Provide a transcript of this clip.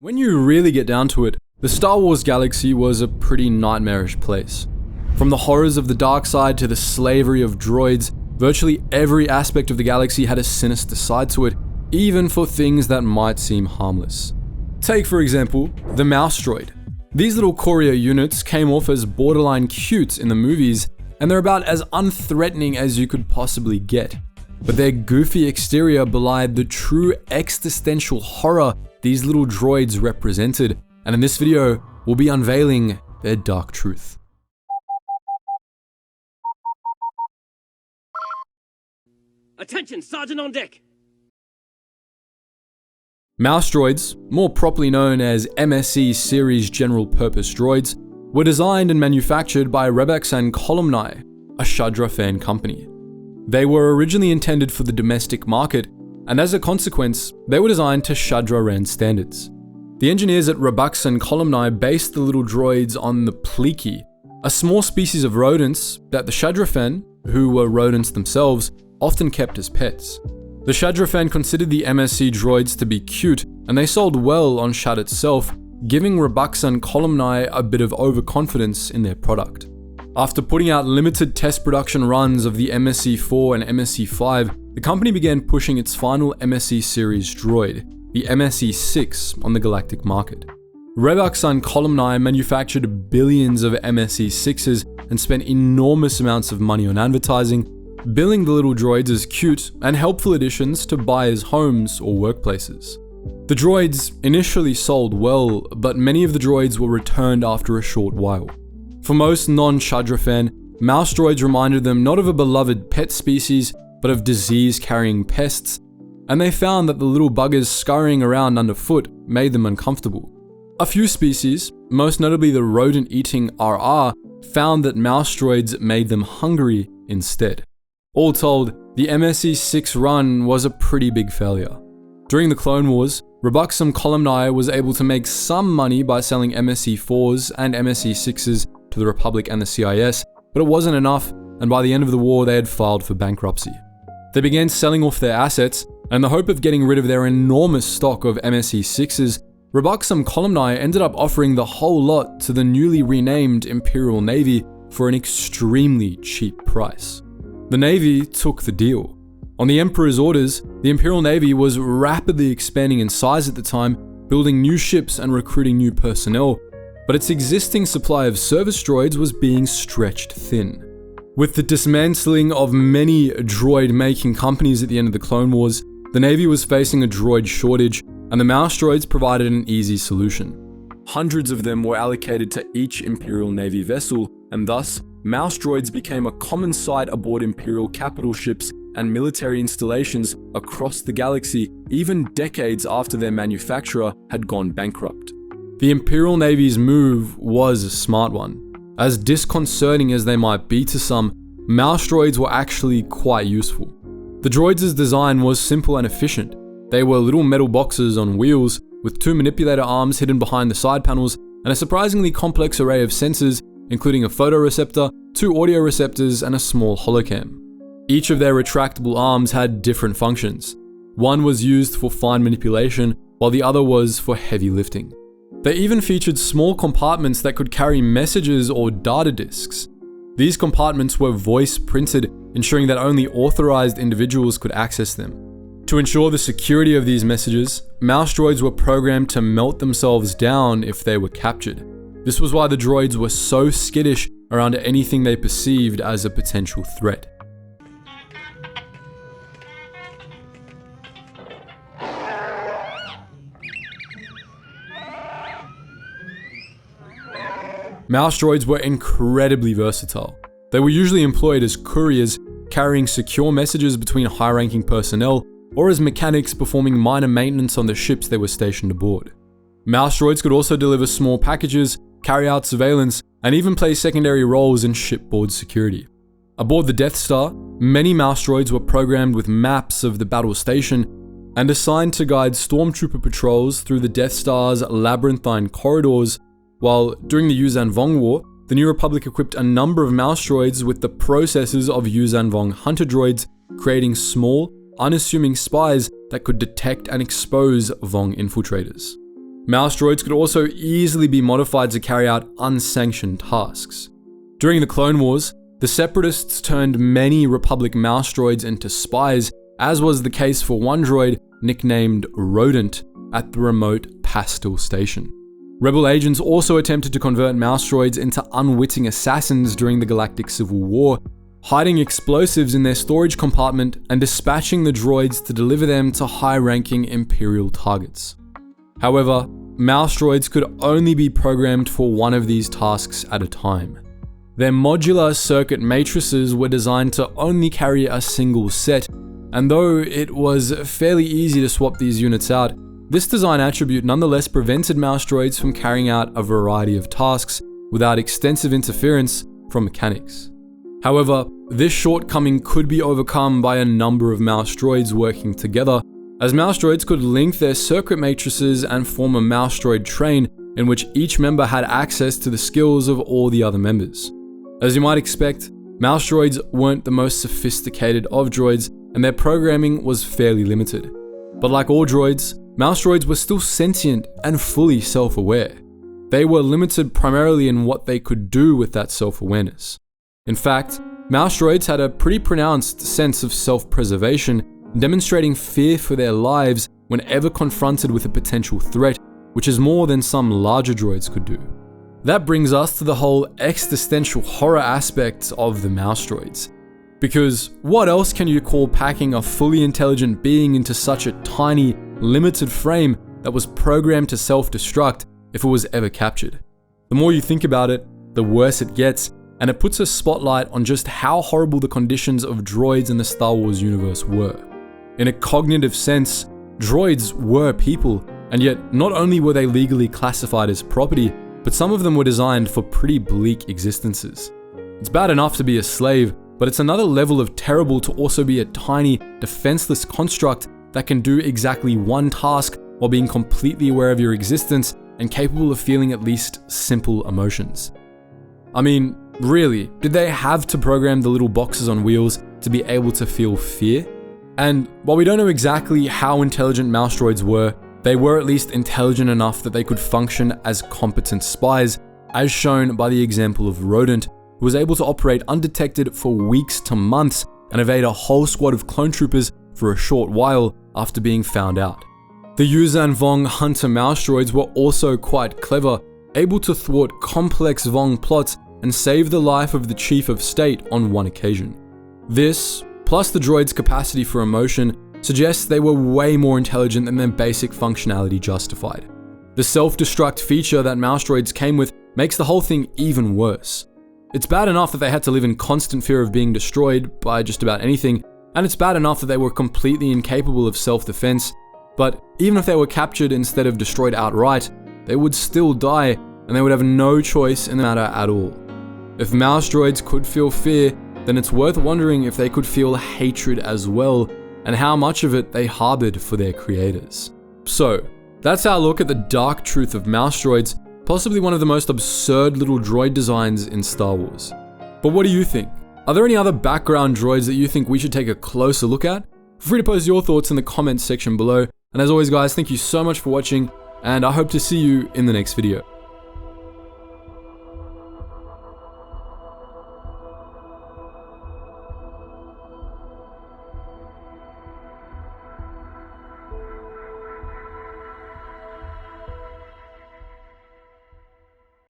When you really get down to it, the Star Wars galaxy was a pretty nightmarish place. From the horrors of the dark side to the slavery of droids, virtually every aspect of the galaxy had a sinister side to it, even for things that might seem harmless. Take, for example, the mouse droid. These little courier units came off as borderline cute in the movies, and they're about as unthreatening as you could possibly get. But their goofy exterior belied the true existential horror these little droids represented, and in this video, we'll be unveiling their dark truth. Attention, Sergeant on deck! Mouse droids, more properly known as MSE-series general-purpose droids, were designed and manufactured by ElCampro-Camilo, a Chadra-Fan company. They were originally intended for the domestic market, and as a consequence, they were designed to Chadra-Ran standards. The engineers at ElCampro-Camilo based the little droids on the Pleeki, a small species of rodents that the Chadra-Fan, who were rodents themselves, often kept as pets. The Chadra-Fan considered the MSE droids to be cute, and they sold well on Chad itself, giving ElCampro-Camilo a bit of overconfidence in their product. After putting out limited test production runs of the MSE-4 and MSE-5, the company began pushing its final MSE-series droid, the MSE-6, on the galactic market. ElCampro-Camilo manufactured billions of MSE-6s and spent enormous amounts of money on advertising, billing the little droids as cute and helpful additions to buyers' homes or workplaces. The droids initially sold well, but many of the droids were returned after a short while. For most non-Chadra-Fan, mouse droids reminded them not of a beloved pet species, but of disease-carrying pests, and they found that the little buggers scurrying around underfoot made them uncomfortable. A few species, most notably the rodent-eating RR, found that mouse droids made them hungry instead. All told, the MSE-6 run was a pretty big failure. During the Clone Wars, ElCampro-Camilo was able to make some money by selling MSE-4s and MSE-6s to the Republic and the CIS, but it wasn't enough, and by the end of the war they had filed for bankruptcy. They began selling off their assets, and in the hope of getting rid of their enormous stock of MSE-6s, ElCampro-Camilo ended up offering the whole lot to the newly renamed Imperial Navy for an extremely cheap price. The Navy took the deal. On the Emperor's orders, the Imperial Navy was rapidly expanding in size at the time, building new ships and recruiting new personnel, but its existing supply of service droids was being stretched thin. With the dismantling of many droid-making companies at the end of the Clone Wars, the Navy was facing a droid shortage, and the mouse droids provided an easy solution. Hundreds of them were allocated to each Imperial Navy vessel, and thus, mouse droids became a common sight aboard Imperial capital ships and military installations across the galaxy, even decades after their manufacturer had gone bankrupt. The Imperial Navy's move was a smart one. As disconcerting as they might be to some, mouse droids were actually quite useful. The droids' design was simple and efficient. They were little metal boxes on wheels, with 2 manipulator arms hidden behind the side panels, and a surprisingly complex array of sensors, including a photoreceptor, 2 audio receptors, and a small holocam. Each of their retractable arms had different functions. One was used for fine manipulation, while the other was for heavy lifting. They even featured small compartments that could carry messages or data disks. These compartments were voice printed, ensuring that only authorized individuals could access them. To ensure the security of these messages, mouse droids were programmed to melt themselves down if they were captured. This was why the droids were so skittish around anything they perceived as a potential threat. Mouse droids were incredibly versatile. They were usually employed as couriers, carrying secure messages between high-ranking personnel, or as mechanics performing minor maintenance on the ships they were stationed aboard. Mouse droids could also deliver small packages, carry out surveillance, and even play secondary roles in shipboard security. Aboard the Death Star, many mouse droids were programmed with maps of the battle station and assigned to guide stormtrooper patrols through the Death Star's labyrinthine corridors, while during the Yuuzhan Vong War, the New Republic equipped a number of mouse droids with the processors of Yuuzhan Vong hunter droids, creating small, unassuming spies that could detect and expose Vong infiltrators. Mouse droids could also easily be modified to carry out unsanctioned tasks. During the Clone Wars, the Separatists turned many Republic mouse droids into spies, as was the case for one droid nicknamed Rodent at the remote Pastel Station. Rebel agents also attempted to convert mouse droids into unwitting assassins during the Galactic Civil War, hiding explosives in their storage compartment and dispatching the droids to deliver them to high-ranking Imperial targets. However, mouse droids could only be programmed for one of these tasks at a time. Their modular circuit matrices were designed to only carry a single set, and though it was fairly easy to swap these units out, this design attribute nonetheless prevented mouse droids from carrying out a variety of tasks without extensive interference from mechanics. However, this shortcoming could be overcome by a number of mouse droids working together, as mouse droids could link their circuit matrices and form a mouse droid train in which each member had access to the skills of all the other members. As you might expect, mouse droids weren't the most sophisticated of droids, and their programming was fairly limited. But like all droids, mouse droids were still sentient and fully self-aware. They were limited primarily in what they could do with that self-awareness. In fact, mouse droids had a pretty pronounced sense of self-preservation, demonstrating fear for their lives whenever confronted with a potential threat, which is more than some larger droids could do. That brings us to the whole existential horror aspect of the mouse droids. Because what else can you call packing a fully intelligent being into such a tiny, limited frame that was programmed to self-destruct if it was ever captured? The more you think about it, the worse it gets, and it puts a spotlight on just how horrible the conditions of droids in the Star Wars universe were. In a cognitive sense, droids were people, and yet not only were they legally classified as property, but some of them were designed for pretty bleak existences. It's bad enough to be a slave, but it's another level of terrible to also be a tiny, defenseless construct that can do exactly one task while being completely aware of your existence and capable of feeling at least simple emotions. I mean, really, did they have to program the little boxes on wheels to be able to feel fear? And while we don't know exactly how intelligent mouse droids were, they were at least intelligent enough that they could function as competent spies, as shown by the example of Rodent, who was able to operate undetected for weeks to months and evade a whole squad of clone troopers for a short while after being found out. The Yuuzhan Vong Hunter mouse droids were also quite clever, able to thwart complex Vong plots and save the life of the Chief of State on one occasion. This, plus the droid's capacity for emotion, suggests they were way more intelligent than their basic functionality justified. The self-destruct feature that mouse droids came with makes the whole thing even worse. It's bad enough that they had to live in constant fear of being destroyed by just about anything, and it's bad enough that they were completely incapable of self-defense, but even if they were captured instead of destroyed outright, they would still die, and they would have no choice in the matter at all. If mouse droids could feel fear, then it's worth wondering if they could feel hatred as well, and how much of it they harbored for their creators. So, that's our look at the dark truth of mouse droids, possibly one of the most absurd little droid designs in Star Wars. But what do you think? Are there any other background droids that you think we should take a closer look at? Feel free to post your thoughts in the comments section below, and as always guys, thank you so much for watching, and I hope to see you in the next video.